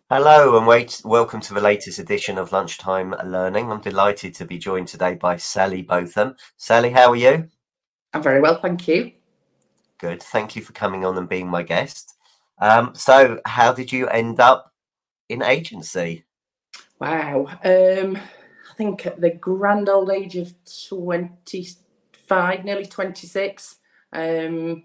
Hello and welcome to the latest edition of Lunchtime Learning. I'm delighted to be joined today by Sally Botham. Sally, how are you? I'm very well, thank you. Good. Thank you for coming on and being my guest. So how did you end up in agency? Wow. I think at the grand old age of 25, nearly 26, I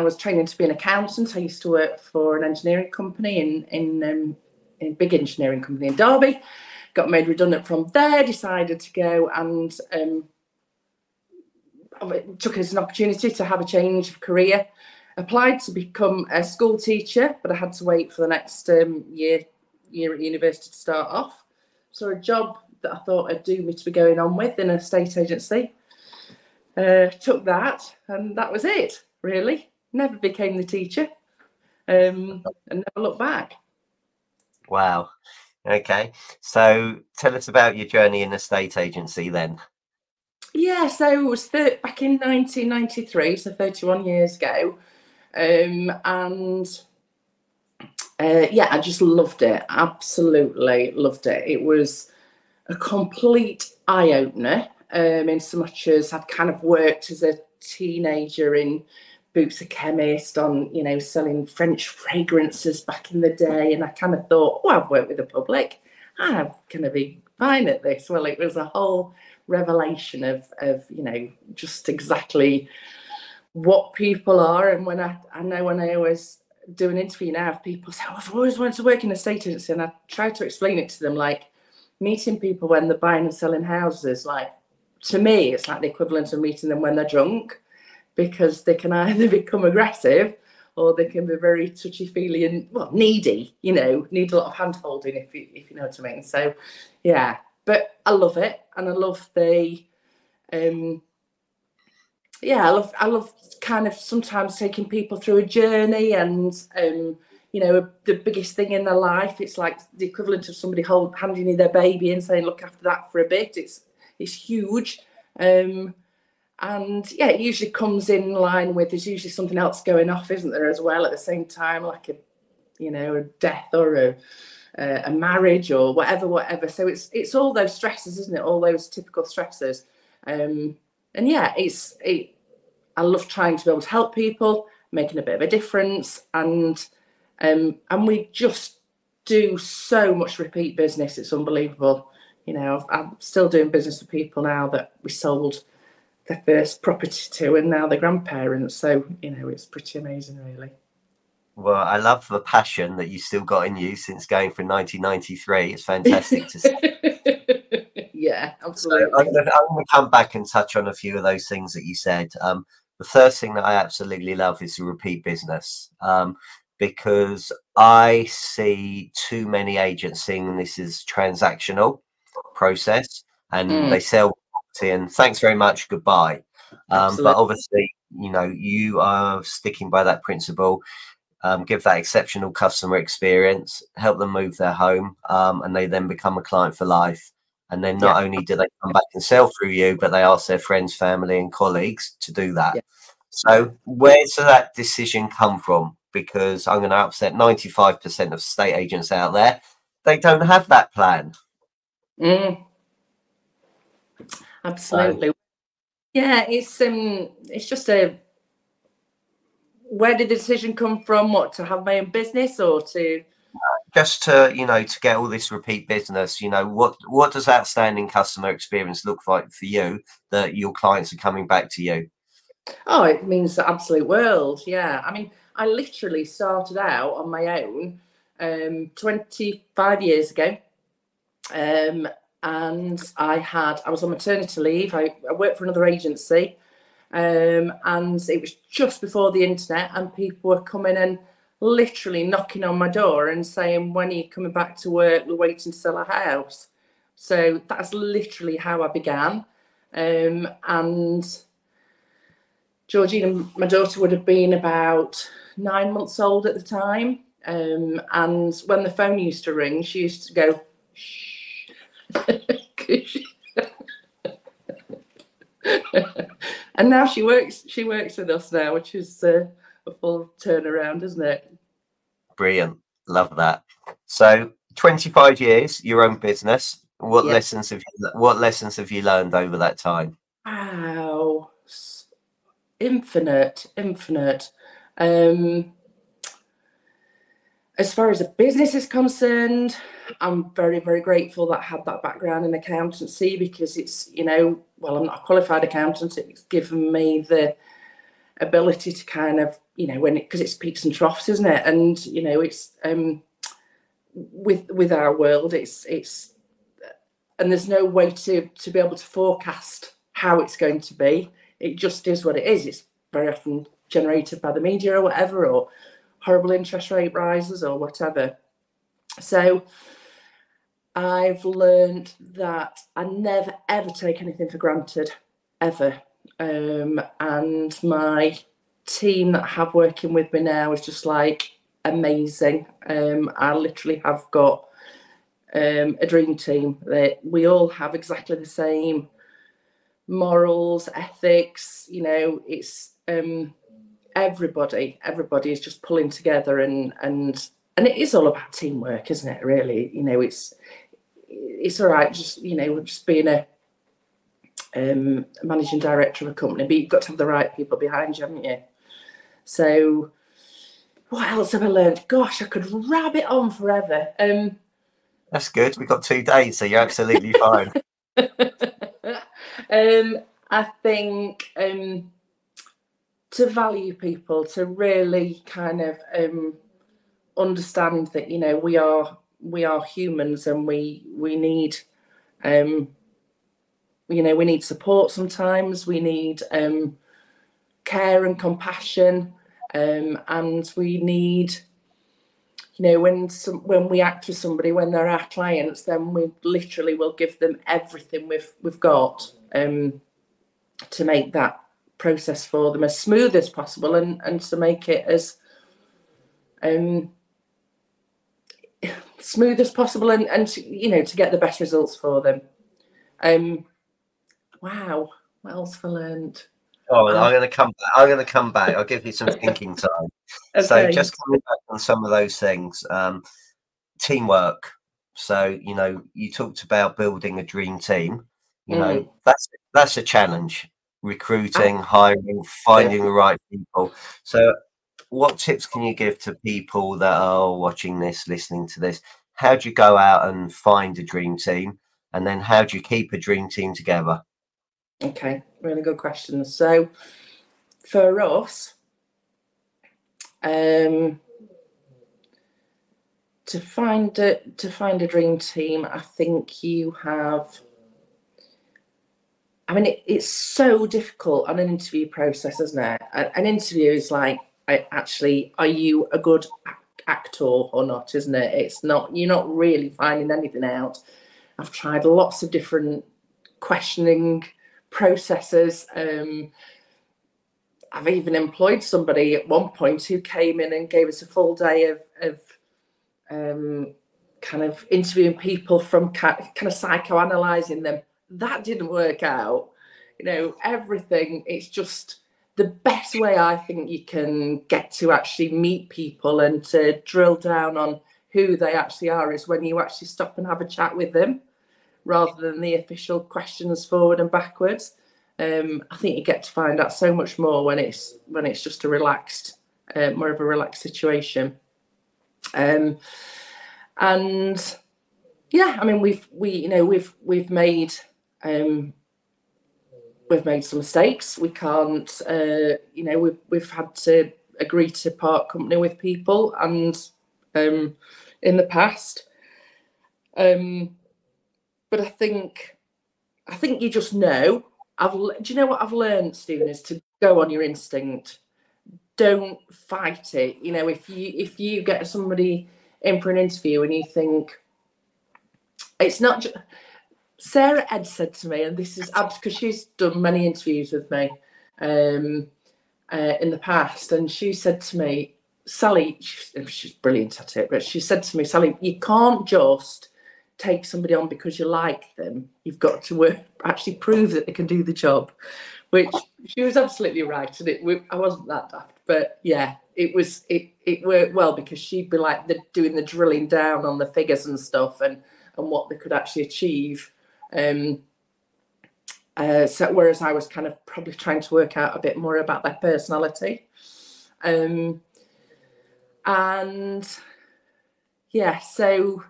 was training to be an accountant. I used to work for an engineering company in a big engineering company in Derby. Got made redundant from there, decided to go and took it as an opportunity to have a change of career. Applied to become a school teacher, but I had to wait for the next year at university to start off. So a job that I thought would do me to be going on with in an estate agency. Took that, and that was it, really. Never became the teacher, and never looked back. Wow. Okay. So tell us about your journey in estate agency then. Yeah, so it was back in 1993, so 31 years ago. I just loved it. Absolutely loved it. It was a complete eye opener, in so much as I'd kind of worked as a teenager in Boots a Chemist on, selling French fragrances back in the day. And I kind of thought, oh, I've worked with the public. I'm going to be fine at this. Well, it was a whole revelation of just exactly what people are. And when I always do an interview now, if people say, oh, I've always wanted to work in a estate agency, and I try to explain it to them, like meeting people when they're buying and selling houses, like to me, it's like the equivalent of meeting them when they're drunk, because they can either become aggressive or they can be very touchy-feely and needy. need a lot of hand-holding, if you know what I mean. So, yeah, but I love it, and I love the. I love kind of sometimes taking people through a journey, and the biggest thing in their life, it's like the equivalent of somebody handing you their baby and saying, look after that for a bit. It's huge. And yeah, it usually comes in line with, there's usually something else going off, isn't there, as well, at the same time, like a death or a marriage or whatever. So it's all those stresses, isn't it? All those typical stresses. And yeah, I love trying to be able to help people, making a bit of a difference, and we just do so much repeat business. It's unbelievable. I'm still doing business with people now that we sold their first property to, and now they're grandparents. So it's pretty amazing, really. Well, I love the passion that you still got in you since going from 1993. It's fantastic to see. Yeah, So absolutely. I'm going to come back and touch on a few of those things that you said. The first thing that I absolutely love is the repeat business, because I see too many agents saying this is transactional process and they sell property and thanks very much, goodbye. But obviously, you are sticking by that principle. Give that exceptional customer experience, help them move their home, and they then become a client for life. And then not only do they come back and sell through you, but they ask their friends, family, and colleagues to do that. Yeah. So where does that decision come from? Because I'm going to upset 95% of estate agents out there. They don't have that plan. Absolutely. Yeah, it's just where did the decision come from? What, to have my own business, or to just to to get all this repeat business? What does outstanding customer experience look like for you that your clients are coming back to you? Oh, it means the absolute world. Yeah, I mean, I literally started out on my own 25 years ago, and I was on maternity leave. I worked for another agency, and it was just before the internet, and people were coming and literally knocking on my door and saying, when are you coming back to work? We're waiting to sell a house. So that's literally how I began. And Georgina, my daughter, would have been about 9 months old at the time. And when the phone used to ring, she used to go, shh. And now she works with us now, which is a full turnaround, isn't it? Brilliant. Love that. So 25 years, your own business. What Yeah. lessons have you learned over that time? Wow. Infinite. As far as a business is concerned, I'm very, very grateful that I had that background in accountancy, because it's, well, I'm not a qualified accountant. It's given me the ability to kind of, because it's peaks and troughs, isn't it? And, it's with our world, it's and there's no way to be able to forecast how it's going to be. It just is what it is. It's very often generated by the media or whatever, or horrible interest rate rises or whatever. So I've learned that I never, ever take anything for granted, ever. And my team that I have working with me now is just like amazing. I literally have got a dream team that we all have exactly the same morals, ethics. It's everybody is just pulling together, and it is all about teamwork, isn't it? Really, it's all right, just just being a managing director of a company, but you've got to have the right people behind you, haven't you? So what else have I learned? Gosh, I could rabbit on forever. That's good. We've got 2 days, so you're absolutely fine. I think to value people, to really kind of understand that we are humans, and we need we need support sometimes. We need care and compassion, and we need, when we act with somebody, when they're our clients, then we literally will give them everything we've got to make that process for them as smooth as possible, and to make it as smooth as possible, and to get the best results for them. Wow, what else have I learned? Oh, I'm going to come back. I'll give you some thinking time. Okay. So just coming back on some of those things, teamwork. So, you talked about building a dream team. That's a challenge. Recruiting, hiring, finding the right people. So what tips can you give to people that are watching this, listening to this? How do you go out and find a dream team? And then how do you keep a dream team together? Okay, really good question. So for us, to find a dream team, I think you have. I mean, it's so difficult on an interview process, isn't it? An interview is like, are you a good actor or not, isn't it? It's not, you're not really finding anything out. I've tried lots of different questioning processes. I've even employed somebody at one point who came in and gave us a full day of kind of interviewing people, from kind of psychoanalyzing them. That didn't work out. Everything, it's just the best way I think you can get to actually meet people and to drill down on who they actually are is when you actually stop and have a chat with them, rather than the official questions forward and backwards. I think you get to find out so much more when it's just a relaxed, more of a relaxed situation. And yeah, I mean, we've made some mistakes. We can't, we've had to agree to part company with people, and in the past, but I think you just know. Do you know what I've learned, Stephen, is to go on your instinct. Don't fight it. If you get somebody in for an interview and you think it's not just. Sarah Ed said to me, and this is because she's done many interviews with me in the past, and she said to me, Sally, she's brilliant at it, but she said to me, Sally, you can't just take somebody on because you like them. You've got to actually prove that they can do the job. which she was absolutely right, and I wasn't that daft, but yeah, it worked well because she'd be like doing the drilling down on the figures and stuff, and what they could actually achieve. So whereas I was kind of probably trying to work out a bit more about their personality, and yeah, so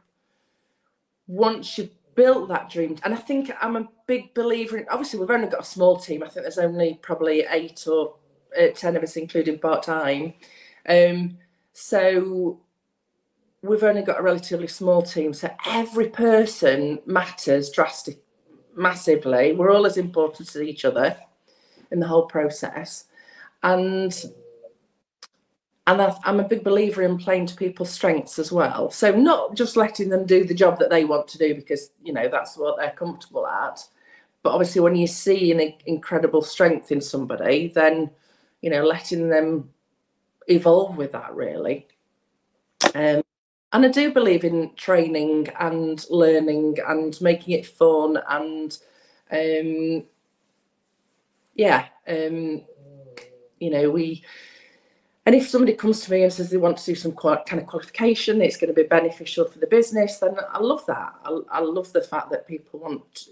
once you've built that dream, and I think I'm a big believer in, obviously we've only got a small team. I think there's only probably 8 or 10 of us, including part-time. So we've only got a relatively small team. So every person matters massively. We're all as important to each other in the whole process. And I'm a big believer in playing to people's strengths as well. So not just letting them do the job that they want to do because, that's what they're comfortable at. But obviously when you see an incredible strength in somebody, then, letting them evolve with that, really. And I do believe in training and learning and making it fun and, and if somebody comes to me and says they want to do some kind of qualification, it's going to be beneficial for the business, then I love that. I love the fact that people want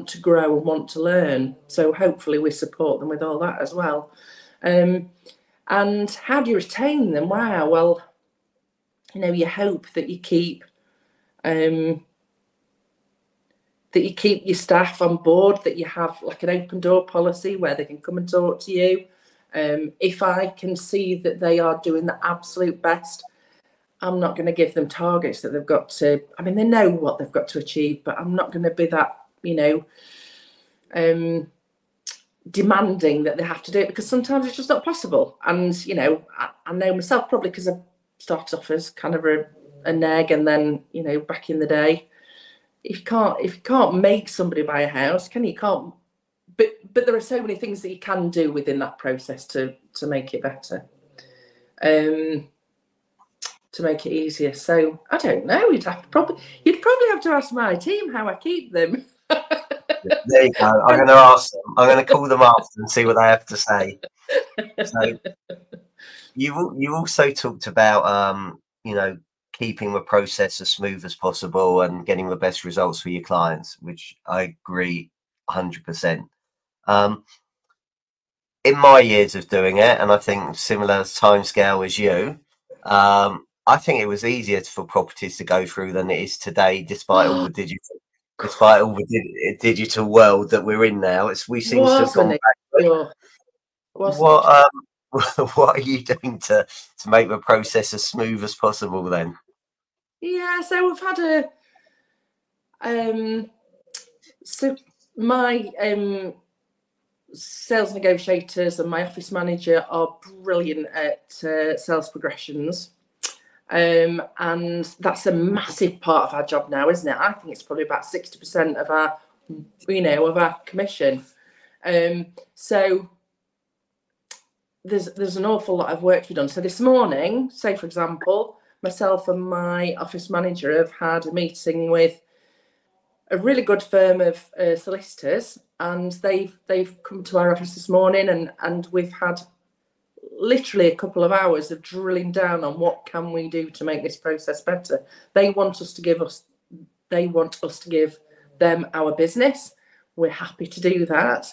to grow and want to learn. So hopefully we support them with all that as well. And how do you retain them? Wow. Well, you hope that you keep your staff on board, that you have like an open door policy where they can come and talk to you. If I can see that they are doing the absolute best, I'm not going to give them targets that they've got to, they know what they've got to achieve, but I'm not going to be that, demanding that they have to do it, because sometimes it's just not possible. And, I know myself, probably because I started off as kind of a neg, and then, back in the day, if you can't make somebody buy a house, you can't. But there are so many things that you can do within that process to make it better, to make it easier. So I don't know. You'd probably have to ask my team how I keep them. There you go. I'm going to ask them. I'm going to call them after and see what they have to say. So you also talked about keeping the process as smooth as possible and getting the best results for your clients, which I agree 100%. In my years of doing it, and I think similar timescale as you, I think it was easier for properties to go through than it is today, despite all the digital world that we're in now. We seem to have gone back. What are you doing to make the process as smooth as possible then? Yeah, so we've had so my sales negotiators and my office manager are brilliant at sales progressions, and that's a massive part of our job now, isn't it? I think it's probably about 60% of our of our commission. So there's an awful lot of work to be done. So this morning, say for example, myself and my office manager have had a meeting with a really good firm of solicitors, and they've come to our office this morning, and we've had literally a couple of hours of drilling down on what can we do to make this process better. They want us to give them our business. We're happy to do that,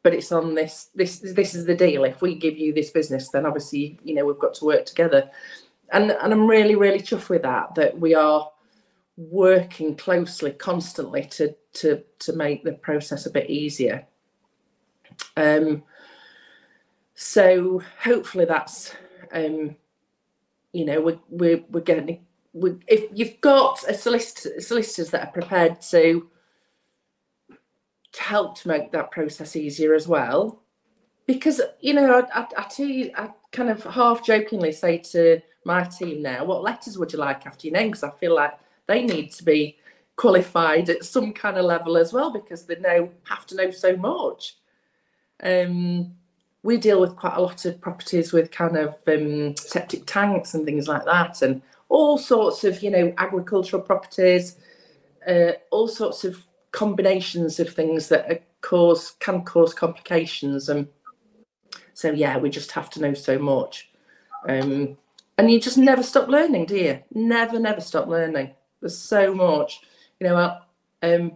but it's on this is the deal. If we give you this business, then obviously we've got to work together, and I'm really, really chuffed with that we are working closely constantly to make the process a bit easier. So hopefully that's we're getting, if you've got solicitors that are prepared to help to make that process easier as well, because I kind of half jokingly say to my team now, what letters would you like after your name? Because I feel like they need to be qualified at some kind of level as well, because they have to know so much. We deal with quite a lot of properties with kind of septic tanks and things like that, and all sorts of agricultural properties, all sorts of combinations of things that are can cause complications. And so, yeah, we just have to know so much. And you just never stop learning, do you? Never stop learning. There's so much. You know, this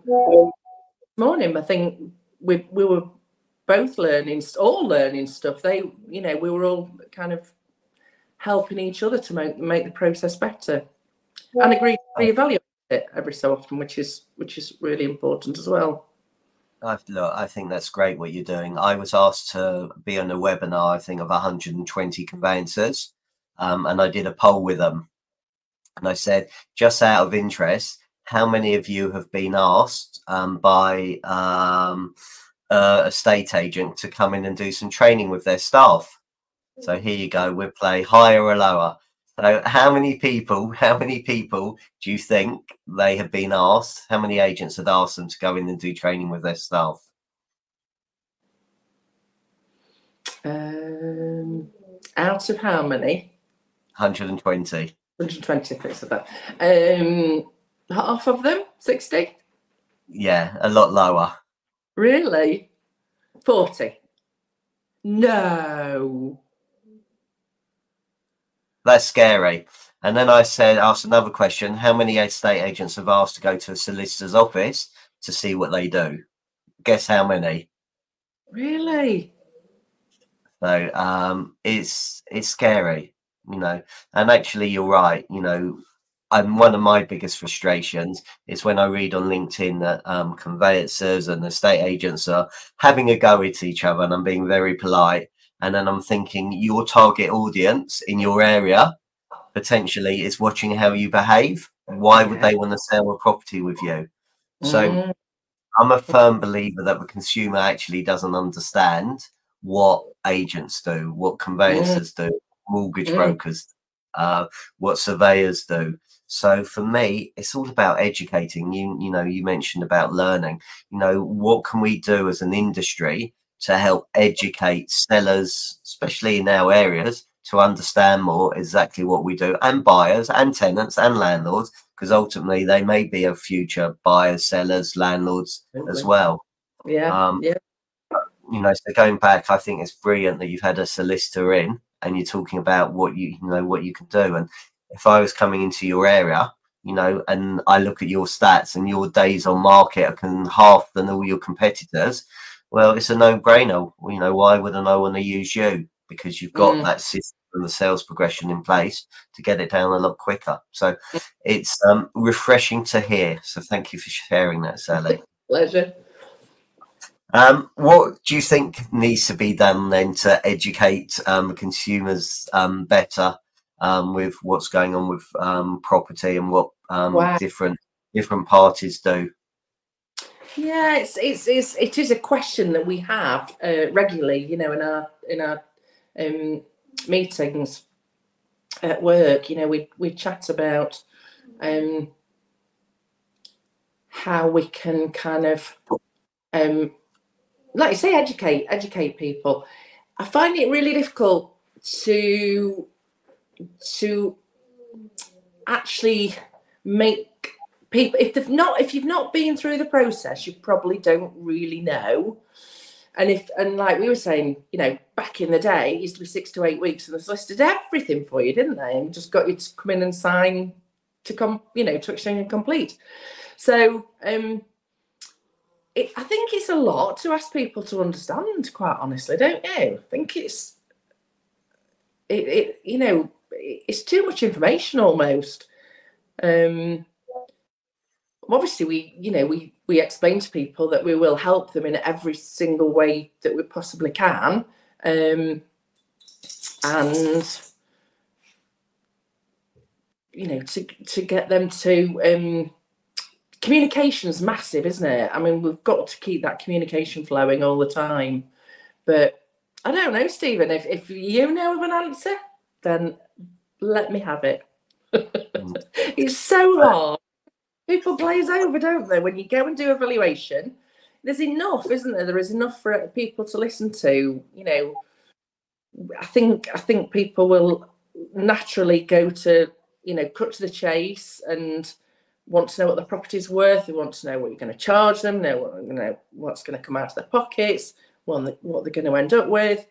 morning, I think we were both all learning stuff. We were all kind of helping each other to make the process better, and agree to reevaluate it every so often, which is really important as well. Look, I think that's great what you're doing. I was asked to be on a webinar, I think, of 120 conveyancers, and I did a poll with them. And I said, just out of interest, how many of you have been asked by a estate agent to come in and do some training with their staff? So here you go. We'll play higher or lower. So how many people do you think they have been asked? How many agents had asked them to go in and do training with their staff? Out of how many? 120. 120, I think so. That. Half of them? 60? Yeah, a lot lower. Really? 40? No. That's scary. And then I asked another question: how many estate agents have asked to go to a solicitor's office to see what they do? Guess how many? Really? So it's scary, you know. And actually, you're right. You know, one of my biggest frustrations is when I read on LinkedIn that conveyancers and estate agents are having a go at each other, and I'm being very polite. And then I'm thinking, your target audience in your area potentially is watching how you behave. Why would they want to sell a property with you? So I'm a firm believer that the consumer actually doesn't understand what agents do, what conveyancers do, mortgage brokers, what surveyors do. So for me, it's all about educating. You know, you mentioned about learning. You know, what can we do as an industry to help educate sellers, especially in our areas, to understand more exactly what we do, and buyers and tenants and landlords, because ultimately they may be a future buyers, sellers, landlords as well. Yeah. You know, so going back, I think it's brilliant that you've had a solicitor in and you're talking about what you can do. And if I was coming into your area, you know, and I look at your stats and your days on market are half than all your competitors, well, it's a no-brainer. You know, why wouldn't I want to use you? Because you've got that system and the sales progression in place to get it down a lot quicker. So it's refreshing to hear. So thank you for sharing that, Sally. Pleasure. What do you think needs to be done then to educate consumers better with what's going on with property and what different parties do? Yeah, it is a question that we have regularly, you know, in our meetings at work. You know, we chat about how we can kind of like you say, educate people. I find it really difficult to actually make people, if you've not been through the process, you probably don't really know. And like we were saying, you know, back in the day, it used to be 6 to 8 weeks, and the solicitor did everything for you, didn't they? And just got you to come in and sign to exchange and complete. So I think it's a lot to ask people to understand, quite honestly, don't you? I think it's too much information almost. Obviously, we explain to people that we will help them in every single way that we possibly can, and you know, to get them to communication's massive, isn't it? I mean, we've got to keep that communication flowing all the time. But I don't know, Stephen, if you know of an answer, then let me have it. It's so hard. People glaze over, don't they? When you go and do a valuation, there's enough, isn't there? There is enough for people to listen to. You know, I think people will naturally go to, you know, cut to the chase and want to know what the property's worth. They want to know what you're going to charge them, know what's going to come out of their pockets, what they're going to end up with.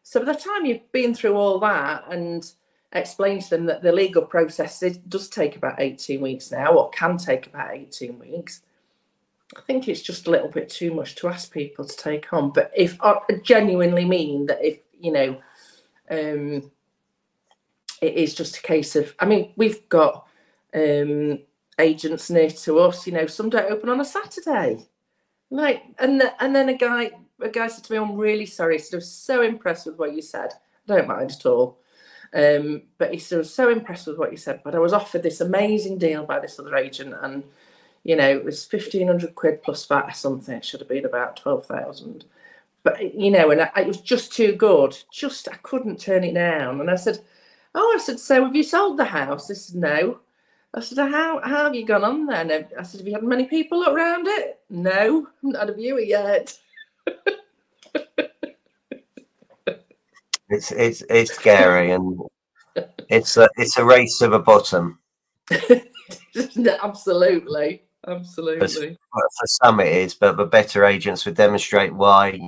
So by the time you've been through all that and explained to them that the legal process does take about 18 weeks now, or can take about 18 weeks, I think it's just a little bit too much to ask people to take on. But if I genuinely mean that, if it is just a case of, I mean, we've got agents near to us, some don't open on a Saturday. Like, and then a guy said to me, "I'm really sorry." He said, "I was so impressed with what you said." I don't mind at all. But he said, "I was so impressed with what you said, but I was offered this amazing deal by this other agent, and it was 1,500 quid plus VAT or something. It should have been about 12,000. But and it was just too good. I couldn't turn it down." And I said, "So have you sold the house?" He said, "No." I said, how have you gone on then? I said, "Have you had many people look around it?" "No, I haven't had a viewer yet." It's scary, and it's a race to the bottom. Absolutely. For some it is, but the better agents would demonstrate why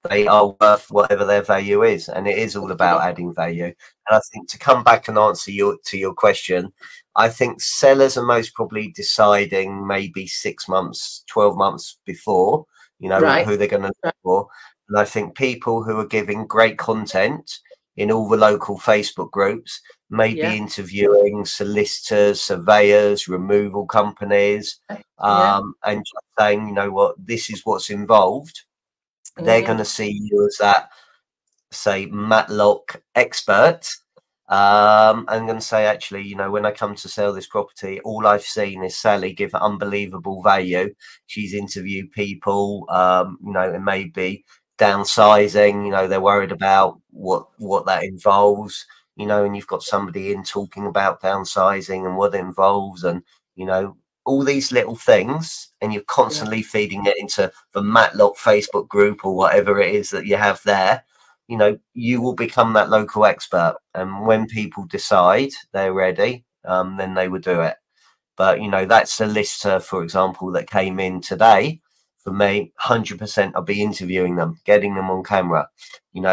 they are worth whatever their value is, and it is all about adding value. And I think, to come back and answer your question, I think sellers are most probably deciding maybe 6 months, 12 months before, Right. who they're going to look for. And I think people who are giving great content in all the local Facebook groups may be interviewing solicitors, surveyors, removal companies, and just saying, this is what's involved. They're going to see you as that, say, Matlock expert. I'm going to say, actually, when I come to sell this property, all I've seen is Sally give unbelievable value. She's interviewed people, it may be downsizing, they're worried about what that involves, and you've got somebody in talking about downsizing and what it involves, and, all these little things, and you're constantly feeding it into the Matlock Facebook group or whatever it is that you have there. You will become that local expert, and when people decide they're ready, then they will do it. But that solicitor, for example, that came in today, for me, 100% I'll be interviewing them, getting them on camera.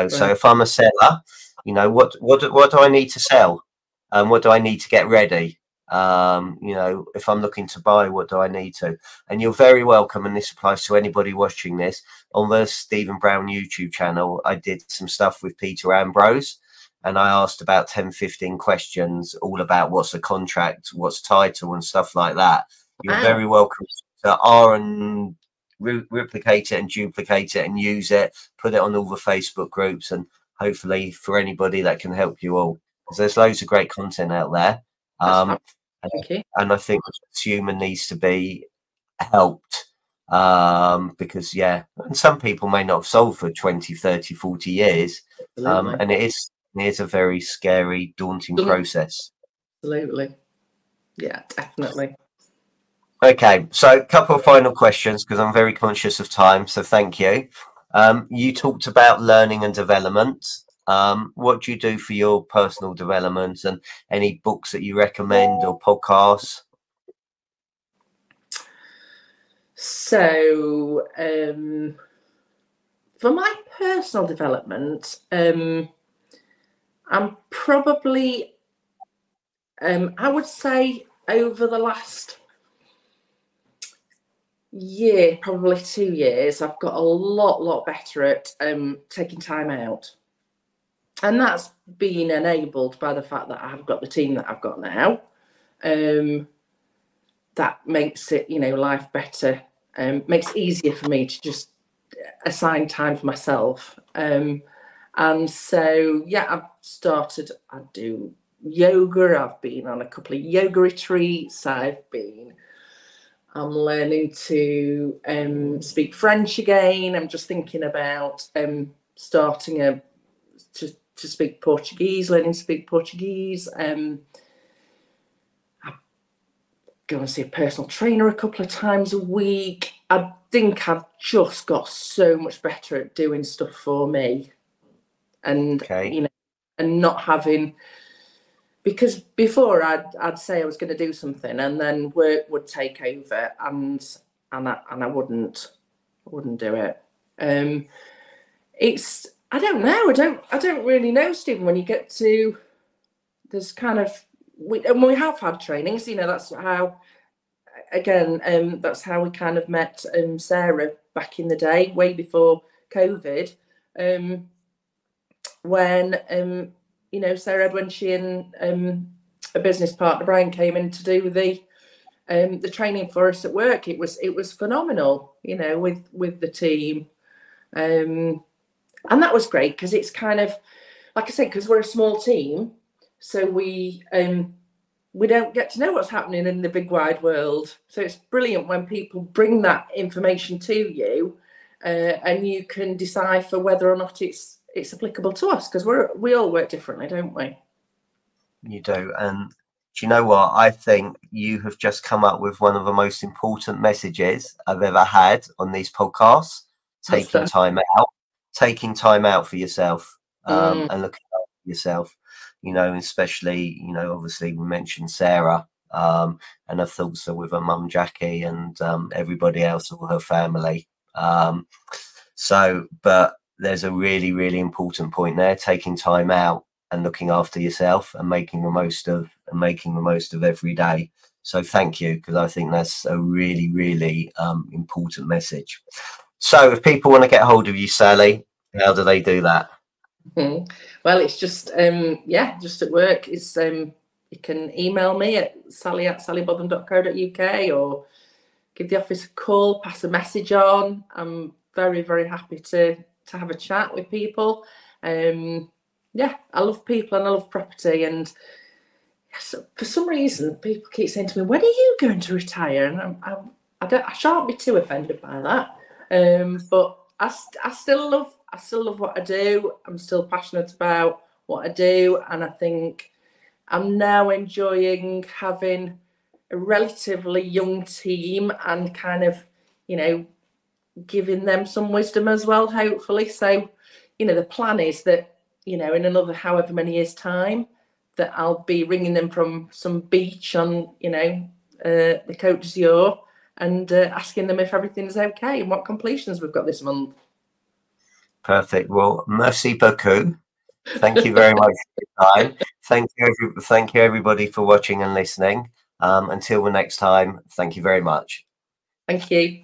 So if I'm a seller, what do I need to sell, and what do I need to get ready? If I'm looking to buy, what do I need to? And you're very welcome, and this applies to anybody watching this, on the Stephen Brown YouTube channel. I did some stuff with Peter Ambrose, and I asked about 10-15 questions all about what's a contract, what's title, and stuff like that. You're very welcome to replicate it and duplicate it and use it, put it on all the Facebook groups, and hopefully for anybody that can help you all, because there's loads of great content out there. And I think the consumer needs to be helped, because and some people may not have sold for 20, 30, 40 years, and it is a very scary, daunting process. Absolutely. Yeah, definitely. Okay, so a couple of final questions, because I'm very conscious of time, so thank you. You talked about learning and development. What do you do for your personal development, and any books that you recommend or podcasts? So for my personal development, I'm probably, I would say over the last year, probably 2 years, I've got a lot better at taking time out. And that's been enabled by the fact that I've got the team that I've got now. That makes it, life better. Makes it easier for me to just assign time for myself. And so, I do yoga. I've been on a couple of yoga retreats. I'm learning to speak French again. I'm just thinking about starting to speak Portuguese, learning to speak Portuguese. I go and see a personal trainer a couple of times a week. I think I've just got so much better at doing stuff for me, and and not having because before I'd say I was going to do something, and then work would take over, and I wouldn't do it. It's, I don't know. I don't really know, Stephen. When you get to, there's kind of, we have had trainings. You know, that's how. Again, that's how we kind of met Sarah back in the day, way before COVID. When you know, Sarah, when she and a business partner Brian came in to do the training for us at work, it was phenomenal. You know, with the team. And that was great, because it's kind of, like I said, because we're a small team, so we don't get to know what's happening in the big wide world. So it's brilliant when people bring that information to you, and you can decipher whether or not it's applicable to us, because we all work differently, don't we? You do. And do you know what? I think you have just come up with one of the most important messages I've ever had on these podcasts. Taking time out for yourself, and looking after yourself, you know, especially, you know, obviously we mentioned Sarah, and her thoughts are with her mum Jackie, and everybody else, all her family. But there's a really, really important point there: taking time out and looking after yourself, and making the most of every day. So thank you, because I think that's a really, really important message. So if people want to get hold of you, Sally, how do they do that? Well, it's just just at work. It's you can email me at sally@sallybotham.co.uk, or give the office a call, pass a message on. I'm very, very happy to have a chat with people. I love people and I love property, and for some reason people keep saying to me, "When are you going to retire?" And I shan't be too offended by that. But I still love what I do. I'm still passionate about what I do, and I think I'm now enjoying having a relatively young team and kind of, you know, giving them some wisdom as well, hopefully. So, you know, the plan is that, you know, in another however many years' time, that I'll be ringing them from some beach on, you know, the Côte d'Azur, and asking them if everything's okay and what completions we've got this month. Perfect. Well, merci beaucoup. Thank you very much for your time. Thank you everybody for watching and listening. Until the next time, thank you very much. Thank you.